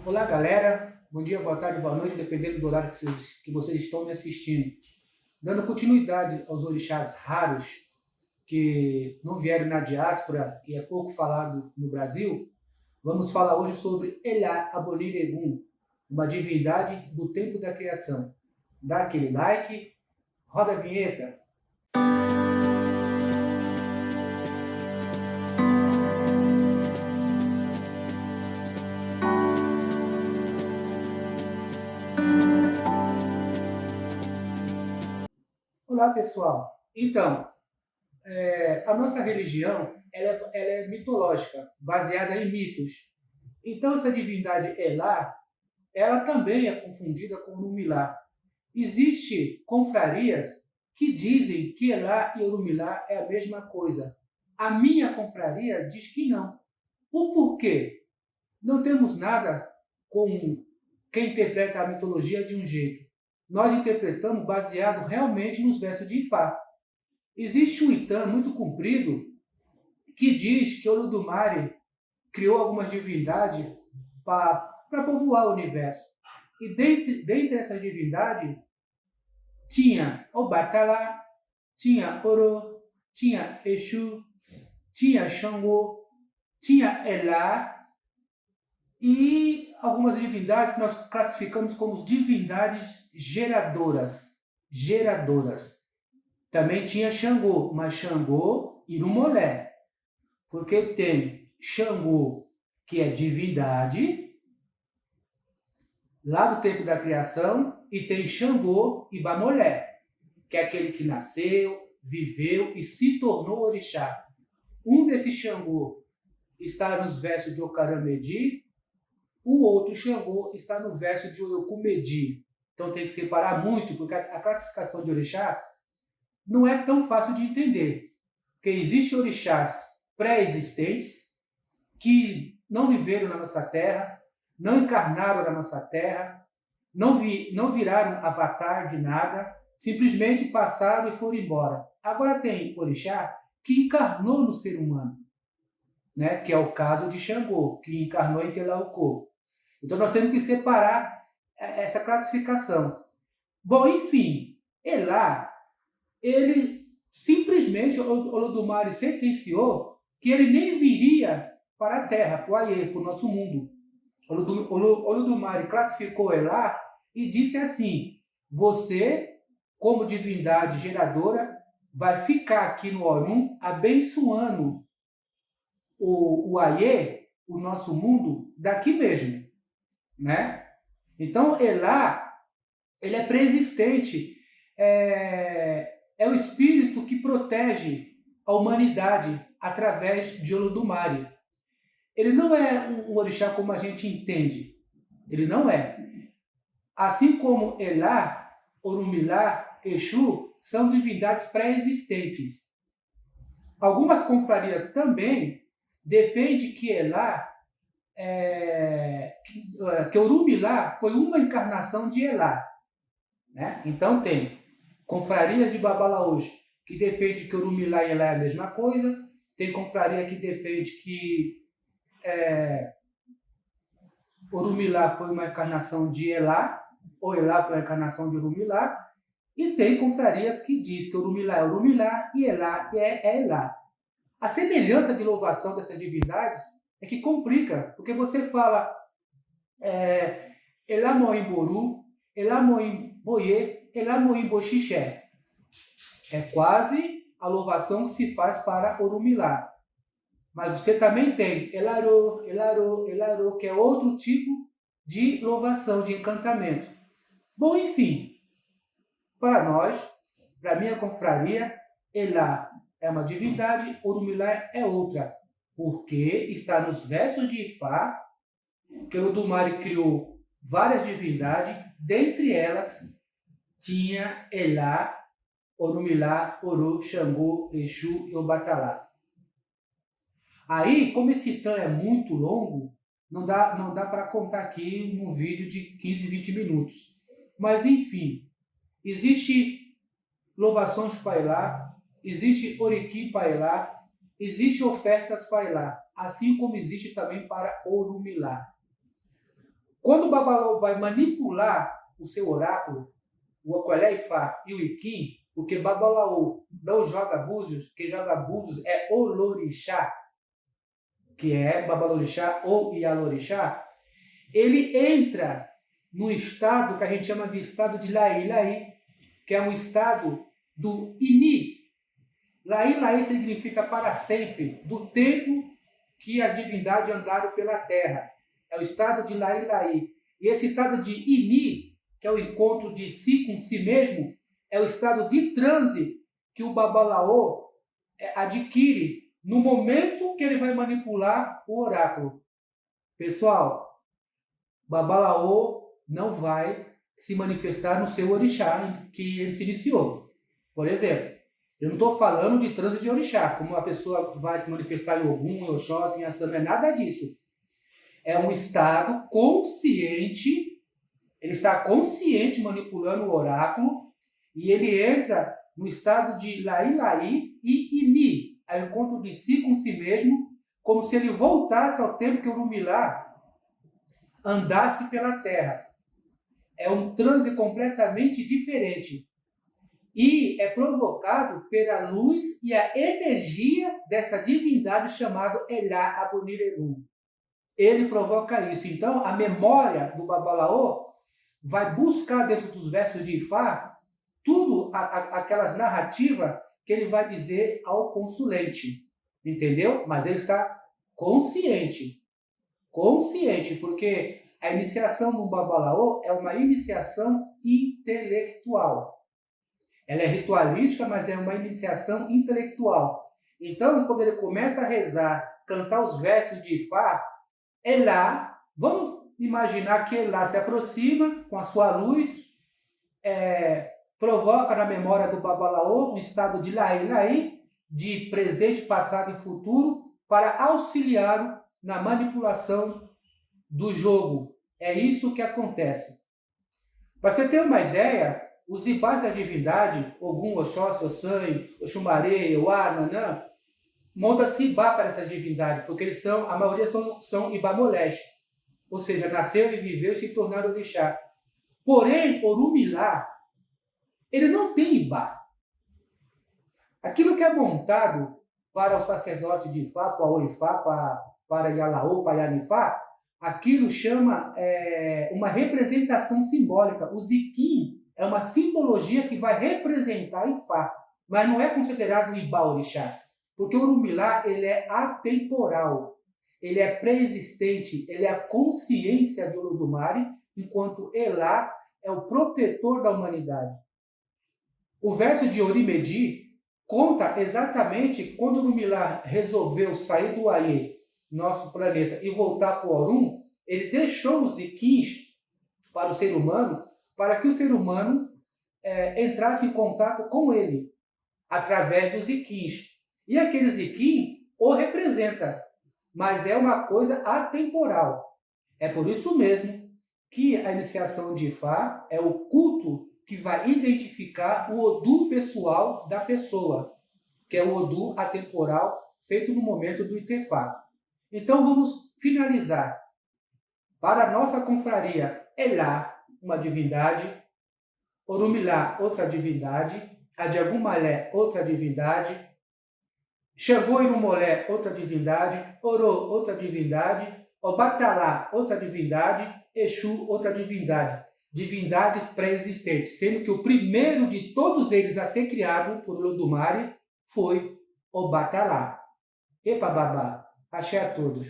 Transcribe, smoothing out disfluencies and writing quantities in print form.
Olá, galera. Bom dia, boa tarde, boa noite, dependendo do horário que vocês estão me assistindo. Dando continuidade aos orixás raros que não vieram na diáspora e é pouco falado no Brasil, vamos falar hoje sobre Elá Abolir-Egum, uma divindade do tempo da criação. Dá aquele like, roda a vinheta. Olá, pessoal. Então, a nossa religião ela é mitológica, baseada em mitos. Então, essa divindade Elá, ela também é confundida com Orumilá. Existem confrarias que dizem que Elá e Orumilá é a mesma coisa. A minha confraria diz que não. O porquê? Não temos nada com quem interpreta a mitologia de um jeito. Nós interpretamos baseado realmente nos versos de Ifá. Existe um Itã muito comprido que diz que Olodumare criou algumas divindades para povoar o universo. E dentre essas divindades, tinha Obatala, tinha Oro, tinha Exu, tinha Xangô, tinha Elá e algumas divindades que nós classificamos como divindades geradoras. Geradoras. Também tinha Xangô, mas Xangô Irumolé, porque tem Xangô, que é divindade, lá do tempo da criação, e tem Xangô e Bamolé, que é aquele que nasceu, viveu e se tornou orixá. Um desses Xangô está nos versos de Ocaramedi, o outro Xangô está no verso de Oiocumedi. Então tem que separar muito, porque a classificação de orixá não é tão fácil de entender. Porque existem orixás pré-existentes que não viveram na nossa terra, não encarnaram na nossa terra, não viraram avatar de nada, simplesmente passaram e foram embora. Agora tem orixá que encarnou no ser humano, né? Que é o caso de Xangô, que encarnou em Telaucô. Então nós temos que separar essa classificação. Bom, enfim, Elá, ele simplesmente, Olodumare sentenciou que ele nem viria para a Terra, para o Aie, para o nosso mundo. Olodumare classificou Elá e disse assim: você, como divindade geradora, vai ficar aqui no Orum abençoando o Aie, o nosso mundo, daqui mesmo, né? Então, Elá, ele é pré-existente, é o espírito que protege a humanidade através de Olodumare. Ele não é um orixá como a gente entende. Ele não é. Assim como Elá, Orumilá, Exu são divindades pré-existentes. Algumas confrarias também defendem que Elá, que Orumilá foi uma encarnação de Elá. Né? Então tem confrarias de Babalaús que defendem que Orumilá e Elá é a mesma coisa. Tem confraria que defende que Orumilá foi uma encarnação de Elá, ou Elá foi uma encarnação de Orumilá, e tem confrarias que diz que Orumilá é Orumilá e Elá é Elá. A semelhança de louvação dessas divindades é que complica, porque você fala Elá Moim Boru, Elá Moim Boye, Elá Moim Boxixé. É quase a louvação que se faz para Orumilá. Mas você também tem Elarô, Elarô, Elarô, que é outro tipo de louvação, de encantamento. Bom, enfim, para nós, para a minha confraria, Elá é uma divindade, Orumilá é outra, porque está nos versos de Ifá que Olodumare criou várias divindades, dentre elas tinha Elá, Orumilá, Oru, Xangô, Exu e Obatalá. Aí, como esse Itã é muito longo, não dá para contar aqui num vídeo de 15, 20 minutos. Mas, enfim, existe louvações para Elá, existe Oriki para Elá, existe ofertas para Elá, assim como existe também para Orumilá. Quando o Babalaô vai manipular o seu oráculo, o Ocolé Ifá e o Iquim, porque Babalaô não joga búzios, quem joga búzios é Olorixá, que é Babalorixá ou Ialorixá, ele entra no estado que a gente chama de estado de Laí, que é um estado do Ini. Laí significa para sempre, do tempo que as divindades andaram pela terra. É o estado de Laí. E esse estado de Ini, que é o encontro de si com si mesmo, é o estado de transe que o Babalaô adquire no momento que ele vai manipular o oráculo. Pessoal, Babalaô não vai se manifestar no seu orixá que ele se iniciou. Por exemplo, eu não estou falando de transe de orixá, como a pessoa vai se manifestar em Ogum, em Oxóssi, em Assam, não é nada disso. É um estado consciente, ele está consciente manipulando o oráculo, e ele entra no estado de Laí e Ini, ao encontro de si com si mesmo, como se ele voltasse ao tempo que o Orumilá andasse pela terra. É um transe completamente diferente. E é provocado pela luz e a energia dessa divindade chamada Elá Abonirelu. Ele provoca isso. Então, a memória do Babalaô vai buscar dentro dos versos de Ifá tudo aquelas narrativas que ele vai dizer ao consulente. Entendeu? Mas ele está consciente. Consciente, porque a iniciação do Babalaô é uma iniciação intelectual. Ela é ritualística, mas é uma iniciação intelectual. Então, quando ele começa a rezar, cantar os versos de Ifá, Elá, vamos imaginar que Elá se aproxima com a sua luz, provoca na memória do Babalaô um estado de Laí, de presente, passado e futuro, para auxiliá-lo na manipulação do jogo. É isso que acontece. Para você ter uma ideia, os ibás da divindade, Ogum, Oxóssi, Ossan, Oxumaré, Euá, Nanã, monta-se ibá para essas divindades, porque eles são, a maioria são ibá-moleste, ou seja, nasceu e viveu e se tornaram orixá. Porém, Orumilá, ele não tem ibá. Aquilo que é montado para o sacerdote de Ifá, para o Ifá, para Yalaô, para Yanifá, aquilo chama uma representação simbólica. O Ziquim é uma simbologia que vai representar Ifá, mas não é considerado Ibá orixá, porque o Orumilá ele é atemporal, ele é pré-existente, ele é a consciência de Olodumare, enquanto Elá é o protetor da humanidade. O verso de Orimedi conta exatamente quando o Orumilá resolveu sair do Aie, nosso planeta, e voltar para o Orum, ele deixou os Iquins para o ser humano, para que o ser humano entrasse em contato com ele, através dos Iquins. E aqueles Iquim o representa, mas é uma coisa atemporal. É por isso mesmo que a iniciação de Ifá é o culto que vai identificar o Odu pessoal da pessoa, que é o Odu atemporal, feito no momento do Itefá. Então vamos finalizar. Para a nossa confraria, Elá, uma divindade, Orumilá, outra divindade, Adiagumalé, outra divindade, Xangô Irumolé, outra divindade, Orô, outra divindade, Obatalá, outra divindade, Exu, outra divindade. Divindades pré-existentes, sendo que o primeiro de todos eles a ser criado por Olodumare foi Obatalá. Epa babá, axé a todos.